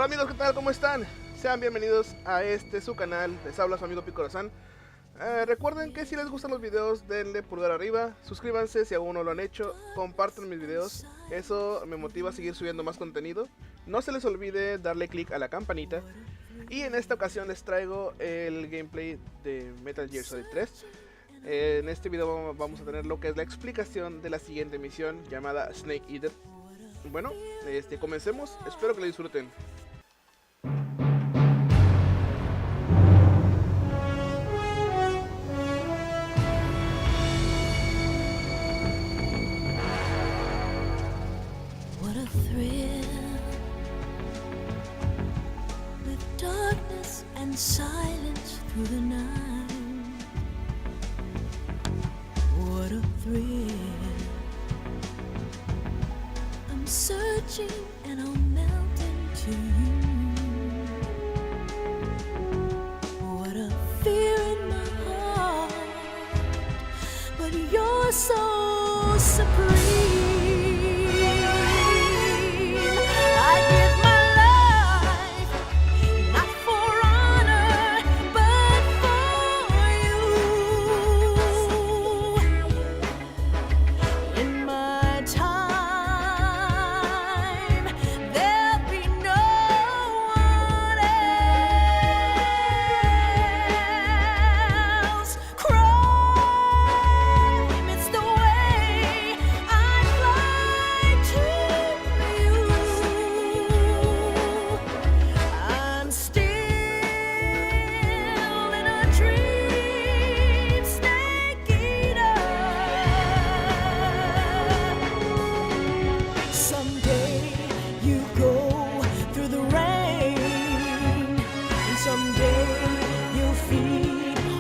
Hola amigos, ¿qué tal? ¿Cómo están? Sean bienvenidos a su canal. Les habla su amigo Picoro-san. Recuerden que si les gustan los videos, denle pulgar arriba, suscríbanse si aún no lo han hecho, compartan mis videos, eso me motiva a seguir subiendo más contenido. No se les olvide darle click a la campanita. Y en esta ocasión les traigo el gameplay de Metal Gear Solid 3. En este video vamos a tener lo que es la explicación de la siguiente misión llamada Snake Eater. Bueno, comencemos, espero que lo disfruten. What a thrill, with darkness and silence through the night. What a thrill, I'm searching and I'll melt into you. What a fear in my heart, but you're so supreme.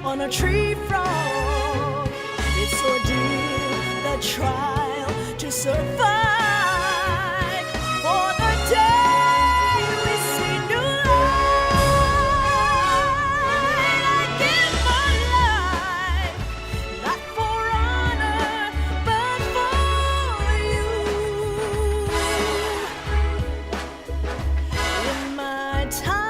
On a tree frog, it's ordeal, the trial to survive. For the day we see new light, I give my life, not for honor, but for you. In my time,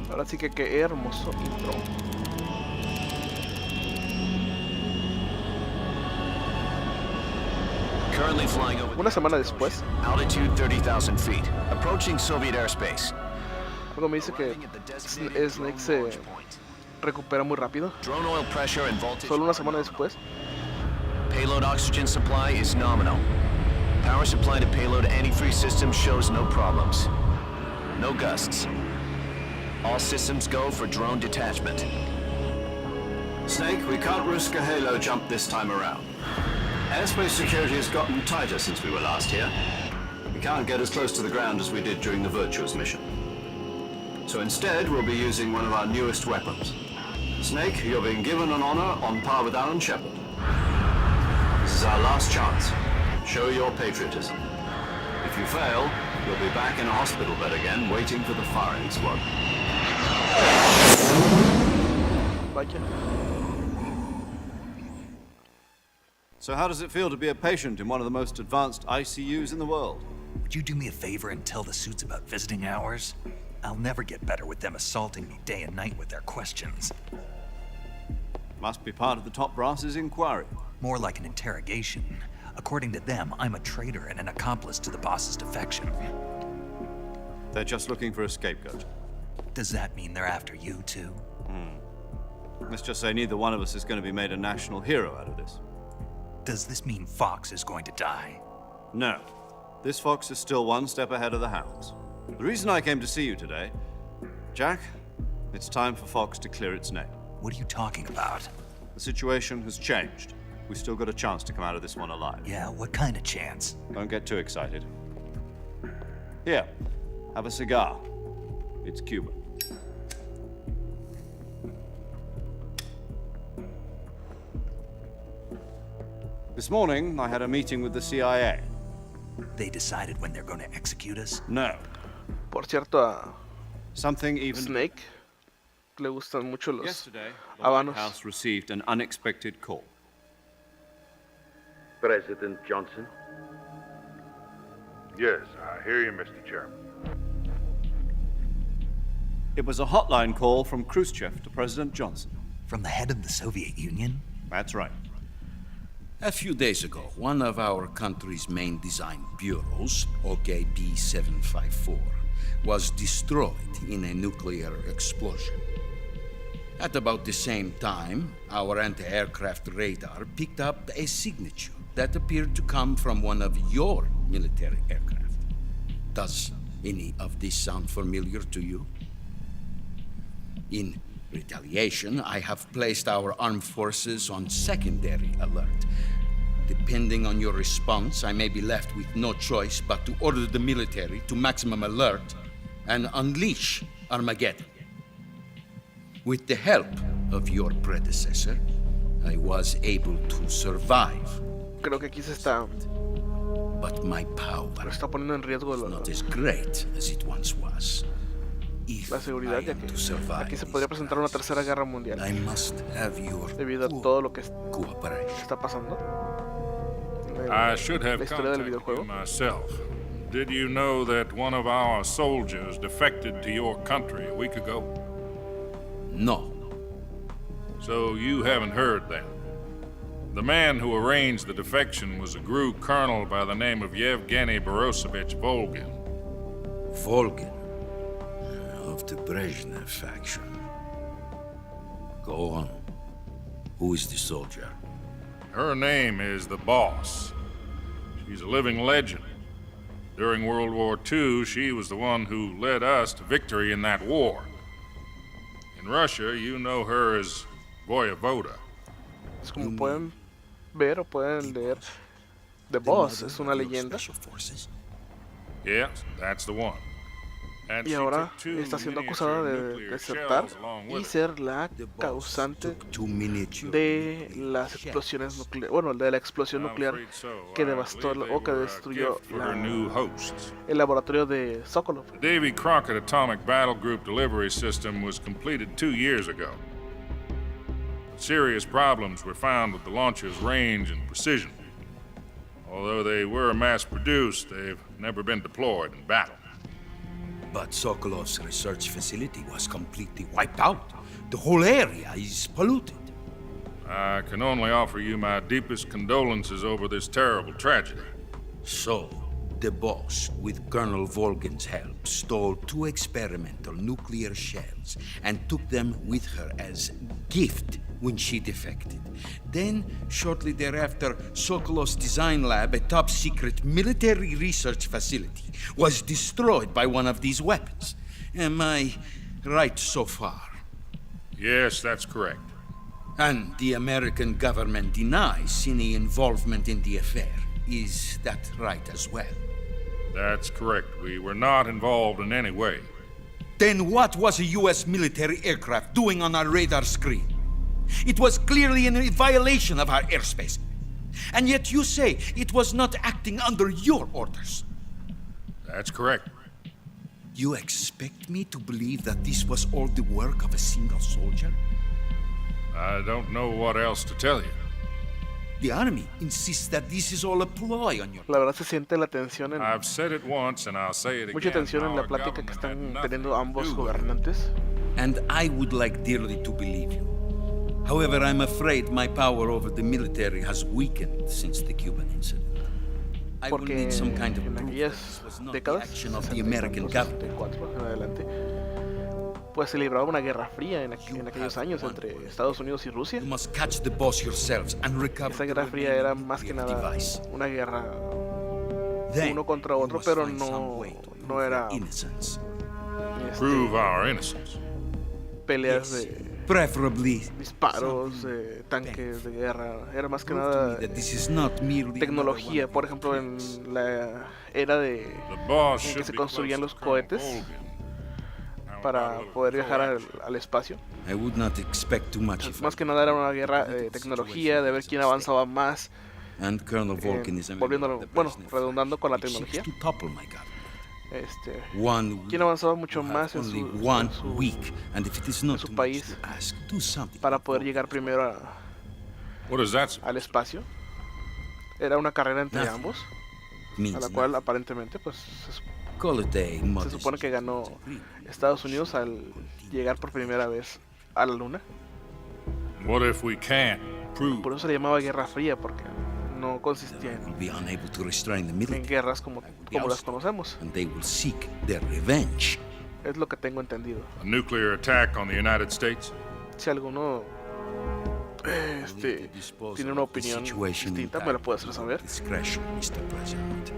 Ahora sí que qué hermoso intro. Una semana después, altitude 30,000 feet, approaching Soviet airspace. Algo me dice que Snake se recupera muy rápido. Drone oil pressure and voltage. Solo una semana después. Payload oxygen supply is nominal. Power supply to payload antifreeze system shows no problems. No gusts. All systems go for drone detachment. Snake, we can't risk a halo jump this time around. Airspace security has gotten tighter since we were last here. We can't get as close to the ground as we did during the Virtuous mission. So instead, we'll be using one of our newest weapons. Snake, you're being given an honor on par with Alan Shepard. This is our last chance. Show your patriotism. If you fail, you'll be back in a hospital bed again, waiting for the firing squad. Vaya. So how does it feel to be a patient in one of the most advanced ICUs in the world? Would you do me a favor and tell the suits about visiting hours? I'll never get better with them assaulting me day and night with their questions. Must be part of the top brass's inquiry. More like an interrogation. According to them, I'm a traitor and an accomplice to the boss's defection. They're just looking for a scapegoat. Does that mean they're after you, too? Let's just say neither one of us is going to be made a national hero out of this. Does this mean Fox is going to die? No. This fox is still one step ahead of the hounds. The reason I came to see you today, Jack, it's time for Fox to clear its name. What are you talking about? The situation has changed. We've still got a chance to come out of this one alive. Yeah, what kind of chance? Don't get too excited. Here, have a cigar. It's Cuban. This morning, I had a meeting with the CIA. They decided when they're going to execute us? No. Por cierto, a Something even... Snake le gustan mucho los Yesterday, the White habanos. House received an unexpected call. President Johnson? Yes, I hear you, Mr. Chairman. It was a hotline call from Khrushchev to President Johnson. From the head of the Soviet Union? That's right. A few days ago, one of our country's main design bureaus, OKB 754, was destroyed in a nuclear explosion. At about the same time, our anti-aircraft radar picked up a signature that appeared to come from one of your military aircraft. Does any of this sound familiar to you? In retaliation, I have placed our armed forces on secondary alert. Depending on your response, I may be left with no choice but to order the military to maximum alert and unleash Armageddon. With the help of your predecessor, I was able to survive. Creo que aquí se está, But my power está poniendo en riesgo is not as great as it once was. If la I seguridad, ya am que to survive aquí se this podría presentar una tercera guerra mundial I must have your debido a full todo lo que cooperation. está pasando en I should la have historia del contacted you videojuego. myself. Did you know that one of our soldiers defected to your country a week ago? No. So you haven't heard then. The man who arranged the defection was a GRU colonel by the name of Yevgeny Borosovich Volgin. Volgin, of the Brezhnev faction. Go on. Who is the soldier? Her name is the Boss. She's a living legend. During World War II, she was the one who led us to victory in that war. In Russia, you know her as Voyevoda. Es como pueden ver o pueden leer, The Boss es una leyenda Yes, that's the one. And y she ahora took two está siendo miniature acusada de nuclear desertar shells along y with her. ser la causante de las explosiones nucleares, bueno, de la explosión I'm nuclear afraid so. que I devastó believe o they que were a destruyó gift for her new hosts. el laboratorio de Sokolov. The Davy Crockett Atomic Battle Group delivery system was completed 2 years ago. Serious problems were found with the launcher's range and precision. Although they were mass-produced, they've never been deployed in battle. But Sokolov's research facility was completely wiped out. The whole area is polluted. I can only offer you my deepest condolences over this terrible tragedy. So, the boss, with Colonel Volgin's help, stole 2 experimental nuclear shells and took them with her as gift when she defected. Then, shortly thereafter, Sokolov's design lab, a top-secret military research facility, was destroyed by one of these weapons. Am I right so far? Yes, that's correct. And the American government denies any involvement in the affair. Is that right as well? That's correct. We were not involved in any way. Then what was a U.S. military aircraft doing on our radar screen? It was clearly in violation of our airspace. And yet you say it was not acting under your orders. That's correct. You expect me to believe that this was all the work of a single soldier? I don't know what else to tell you. The Army insists that this is all a ploy on your La verdad se siente la tensión en I've said it once and I'll say it mucha again. tensión en la Our plática que government están had nothing teniendo to ambos do with it. gobernantes. And I would like dearly to believe you. However, I'm afraid my power over the military has weakened since the Cuban incident. I will Porque need some kind of en proof that aquellas this was not the décadas, action of the American government. 64 en adelante, pues se libraba una guerra fría en aquellos años entre Estados Unidos y Rusia. You must catch the boss yourselves and recover Esa the guerra fría remaining era más que nuclear nada device. una guerra Then uno contra you otro, must pero find some no, way to no prove era their innocence. Prove our innocence. peleas Yes. de Preferably disparos, tanques de guerra. Era más que prove to me nada that this is not merely tecnología. another one Por of ejemplo, your en tricks. la era de The boss en que should se be construían close los to Colonel cohetes Colgan. How para about a little poder viajar proaction? al espacio. I would not expect too much if I Más que nada era una guerra de tecnología, de ver quién avanzaba más, and Colonel Volkin is a member volviéndolo, of the bueno, Brezhnev redundando con la faction, which tecnología. seeks to topple my government. Quién Quién avanzaba mucho más en only su, one en su- week, and if it is not su too much país to ask, do something para for poder Volkin. llegar primero What is that al supposed to espacio. Era una carrera entre Nothing. ambos, Means a la cual nothing. aparentemente pues Call it a se modest supone que ganó agreement. Estados Unidos al llegar por primera vez a la luna. be? What if we can't prove? Por eso se le llamaba Guerra Fría, porque no consistía Will en be unable to restrain the military, guerras como las conocemos. and they will seek their revenge. Es lo que tengo entendido. A nuclear attack on the United States? Si alguno tiene una opinión distinta, me lo puede hacer saber. Discretion, Mr. President.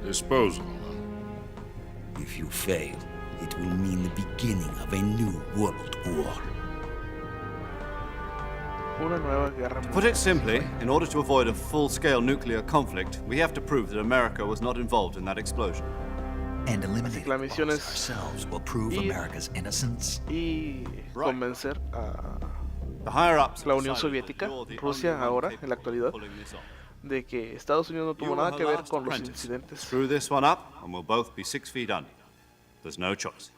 Disposal. If you fail, it will mean the beginning of a new world war. Una nueva guerra Put mundial. it simply, in order to avoid a full-scale nuclear conflict, we have to prove that America was not involved in that explosion. And Así eliminating que la the misión boss es ourselves will prove ir- America's innocence. Y convencer a The higher-ups la Unión decided that Soviética, you're the Rusia only one ahora, capable en la actualidad, of pulling this off. de que Estados Unidos no You tuvo are nada her que ver last con los apprentice. incidentes. Screw this one up, and we'll both be 6 feet under. There's no choice.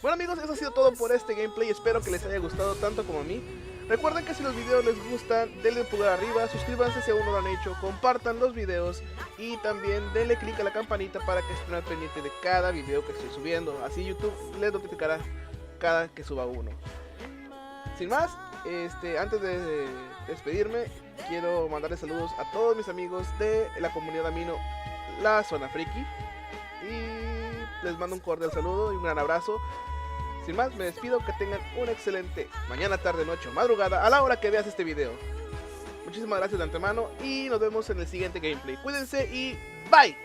Bueno amigos, eso ha sido todo por este gameplay, espero que les haya gustado tanto como a mí. Recuerden que si los videos les gustan, denle pulgar arriba, suscríbanse si aún no lo han hecho, compartan los videos y también denle click a la campanita para que estén al pendiente de cada video que estoy subiendo. Así YouTube les notificará cada que suba uno. Sin más, antes de despedirme, quiero mandarles saludos a todos mis amigos de la comunidad Amino, la Zona Friki. Y les mando un cordial saludo y un gran abrazo. Sin más, me despido, que tengan un excelente mañana, tarde, noche o madrugada a la hora que veas este video. Muchísimas gracias de antemano y nos vemos en el siguiente gameplay. Cuídense y bye.